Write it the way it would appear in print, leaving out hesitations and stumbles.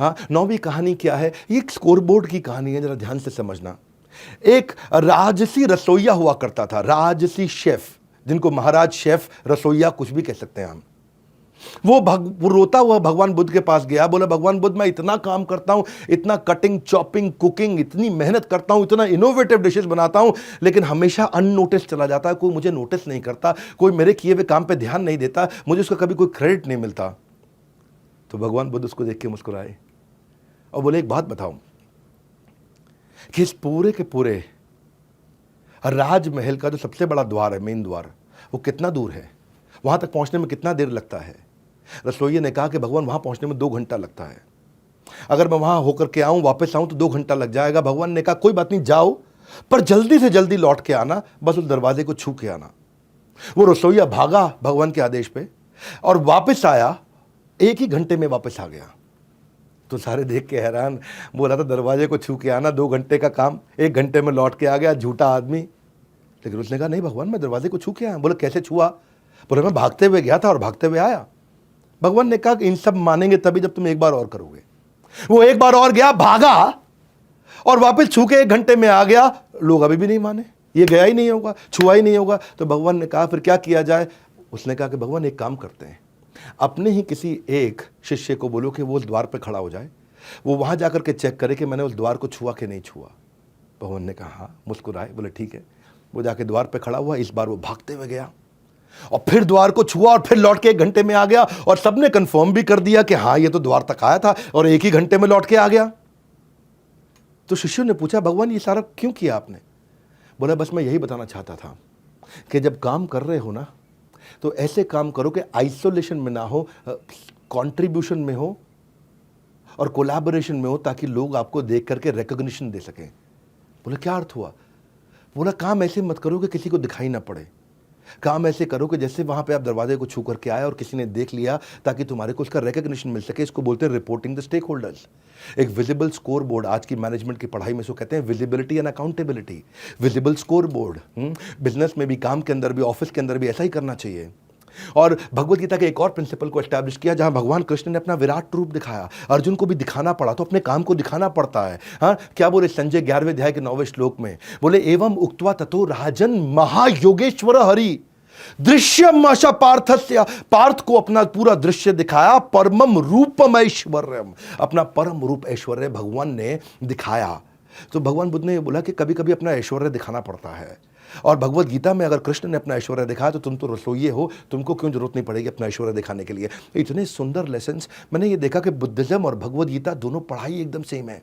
हाँ, 9वीं कहानी क्या है? ये एक स्कोरबोर्ड की कहानी है, जरा ध्यान से समझना। एक राजसी रसोइया हुआ करता था, राजसी शेफ, जिनको महाराज शेफ, रसोइया कुछ भी कह सकते हैं हम। वो रोता हुआ भगवान बुद्ध के पास गया, बोला भगवान बुद्ध मैं इतना काम करता हूं, इतना कटिंग, चॉपिंग, कुकिंग, इतनी मेहनत करता हूं, इतना इनोवेटिव डिशेस बनाता हूं, लेकिन हमेशा अननोटिस चला जाता है। कोई मुझे नोटिस नहीं करता, कोई मेरे किए हुए काम पे ध्यान नहीं देता, मुझे उसका कभी कोई क्रेडिट नहीं मिलता। तो भगवान बुद्ध उसको देख के मुस्कुराए और बोले एक बात बताओ कि इस पूरे के पूरे राजमहल का जो सबसे बड़ा द्वार है, मेन द्वार, वो कितना दूर है? वहां तक पहुंचने में कितना देर लगता है? रसोइये ने कहा कि भगवान वहां पहुंचने में 2 घंटा लगता है। अगर मैं वहां होकर के आऊं, वापस आऊं तो 2 घंटा लग जाएगा। भगवान ने कहा कोई बात नहीं, जाओ, पर जल्दी से जल्दी लौट के आना, बस उस दरवाजे को छू के आना। वो रसोइया भागा भगवान के आदेश पे और वापस आया, 1 ही घंटे में वापस आ गया। तो सारे देख के हैरान, बोला था दरवाजे को छू के आना, 2 घंटे का काम, 1 घंटे में लौट के आ गया, झूठा आदमी। लेकिन उसने कहा नहीं भगवान, मैं दरवाजे को छू के आया। बोले कैसे छुआ? बोले मैं भागते हुए गया था और भागते हुए आया। भगवान ने कहा कि इन सब मानेंगे तभी जब तुम एक बार और करोगे। वो एक बार और गया, भागा और वापस छू के 1 घंटे में आ गया। लोग अभी भी नहीं माने, ये गया ही नहीं होगा, छुआ ही नहीं होगा। तो भगवान ने कहा फिर क्या किया जाए? उसने कहा कि भगवान एक काम करते हैं, अपने ही किसी एक शिष्य को बोलो कि वो उस द्वार पर खड़ा हो जाए, वो वहां जाकर के चेक करे कि मैंने उस द्वार को छुआ कि नहीं छुआ। भगवान ने कहा हाँ, मुस्कुराए, बोले ठीक है। वो जाके द्वार पे खड़ा हुआ, इस बार वो भागते हुए गया और फिर द्वार को छुआ और फिर लौट के 1 घंटे में आ गया। और सबने कंफर्म भी कर दिया कि हाँ ये तो द्वार तक आया था और 1 ही घंटे में लौट के आ गया। तो शिष्यों ने पूछा भगवान ये सारा क्यों किया आपने? बोला बस मैं यही बताना चाहता था कि जब काम कर रहे हो ना, तो ऐसे काम करो कि आइसोलेशन में ना हो, कंट्रीब्यूशन में हो और कोलैबोरेशन में हो, ताकि लोग आपको देख करके रिकॉग्निशन दे सकें। बोला क्या अर्थ हुआ? बोला काम ऐसे मत करो कि किसी को दिखाई ना पड़े, काम ऐसे करो कि जैसे वहां पे आप दरवाजे को छू करके आए और किसी ने देख लिया, ताकि तुम्हारे को उसका रिकॉग्निशन मिल सके। इसको बोलते हैं रिपोर्टिंग द स्टेक होल्डर्स। एक विजिबल स्कोर बोर्ड, आज की मैनेजमेंट की पढ़ाई में इसको कहते हैं visibility and accountability. Visible score board business में भी, काम के अंदर भी, ऑफिस के अंदर भी ऐसा ही करना चाहिए। और भगवत गीता के एक और प्रिंसिपल को एस्टैब्लिश किया, जहां भगवान कृष्ण ने अपना विराट रूप दिखाया। अर्जुन को भी दिखाना पड़ा, तो अपने काम को दिखाना पड़ता है। हाँ, क्या बोले संजय 11वें अध्याय के 9वें श्लोक में? बोले एवं उक्त्वा ततो राजन महायोगेश्वर हरि दृश्यम आशा पार्थस्य, पार्थ को अपना पूरा दृश्य दिखाया। परमम रूपम ऐश्वर्यम, अपना परम रूप ऐश्वर्य भगवान ने दिखाया। तो भगवान बुद्ध ने बोला कि कभी कभी अपना ऐश्वर्य दिखाना पड़ता है। और भगवत गीता में अगर कृष्ण ने अपना ऐश्वर्य दिखाया, तो तुम तो रसोइये हो, तुमको क्यों जरूरत नहीं पड़ेगी अपना ऐश्वर्य दिखाने के लिए? इतने सुंदर लेसन्स। मैंने ये देखा कि बुद्धिज्म और भगवत गीता दोनों पढ़ाई एकदम सेम है।